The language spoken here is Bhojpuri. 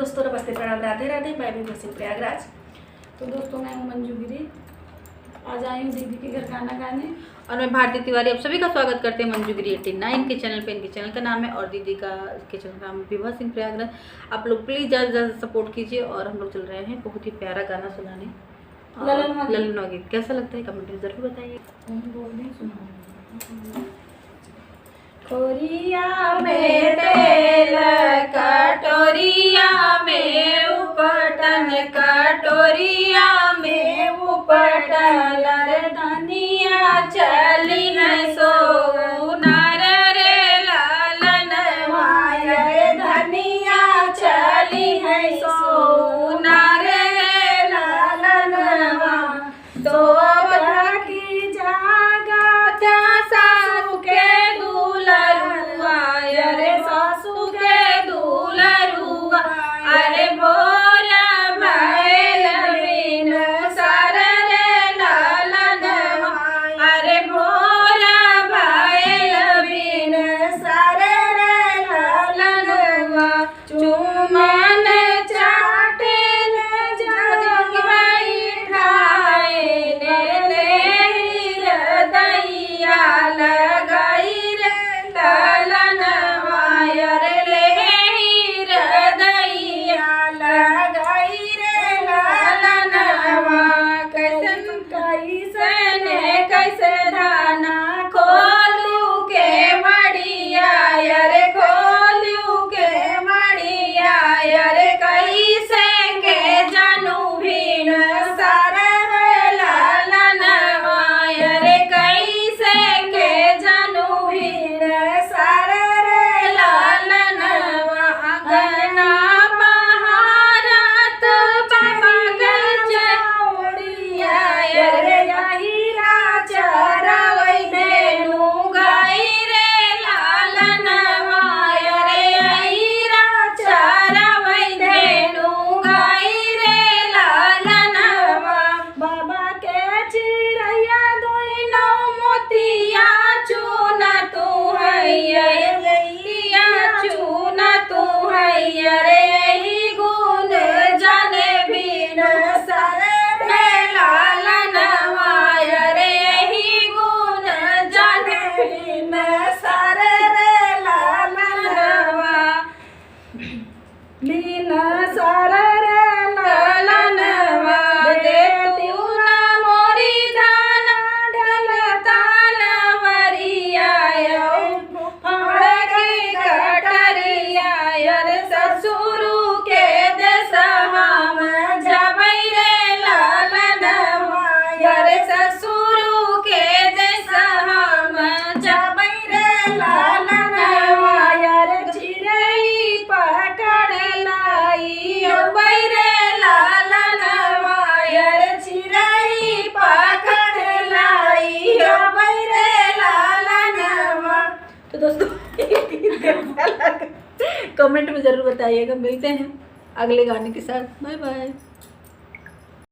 दोस्तों, नमस्ते, प्रणाम, राधे राधे। मैं भी बसी प्रयागराज। तो दोस्तों, मैं हूँ मंजू गिरी। आज आई हूँ दीदी के घर खाना खाने। और मैं भारती तिवारी आप सभी का स्वागत करते हैं मंजू गिरी 89 के चैनल पे। इनके चैनल का नाम है और दीदी का के चैनल का नाम है विभा सिंह प्रयागराज। आप लोग प्लीज़ ज़्यादा से ज़्यादा सपोर्ट कीजिए। और हम लोग चल रहे हैं बहुत ही प्यारा गाना सुनाने, ललन गीत। कैसा लगता है कमेंट में ज़रूर बताइए। खोरिया में तेल कटोरिया में उपटन, कटोरिया में उपटन, धनिया चली है सोनार रे लालन मायर, धनिया चली है सोनार रे लालन तो की जागा सासू के दूलरुआ, अरे सासू के दूलरुआ, अरे भोरा भैल बिन सर रे लालन, अरे भोरा भैल बिन सर रे लालन, चुमन चाटे जगमई ठाए दैया लगाई रे लालन मायर, ले दैया लगाई रे लालन, कैसे धाना खोलू के मड़िया, अरे खोलू के मड़िया, अरे कैसे के जानू भीन सर रे लालन मायर, कैसे के जानू भीन सर रे लालन, अंगना महारत बाबा गौड़िया, अरे हीरा चरवै धेनु गाई रे लालन मायर, हीरा चरवै धेनु गाई रे लालन, बाबा के चिड़ैया दोनों मोतिया चून तू है, लिया चून तू है, अरे ही गुण जाने बिन सर रे लालन मायर, ही गुण जाने बिन सर रे लालन, बिन सर रे लालन, दे तू ना मोरी दाना ढल तालवरिया, फाड़ की कटरिया, अरे ससुरु के देश हम जबै रे लालन, अरे ससुरु के देश हम जबै रे लालन, अरे चिड़ै पकड़ लाई अबै रे लालन, अरे चिड़ै पकड़ लाई अबै रे लालन। तो दोस्तों कमेंट में ज़रूर बताइएगा। मिलते हैं अगले गाने के साथ। Bye by.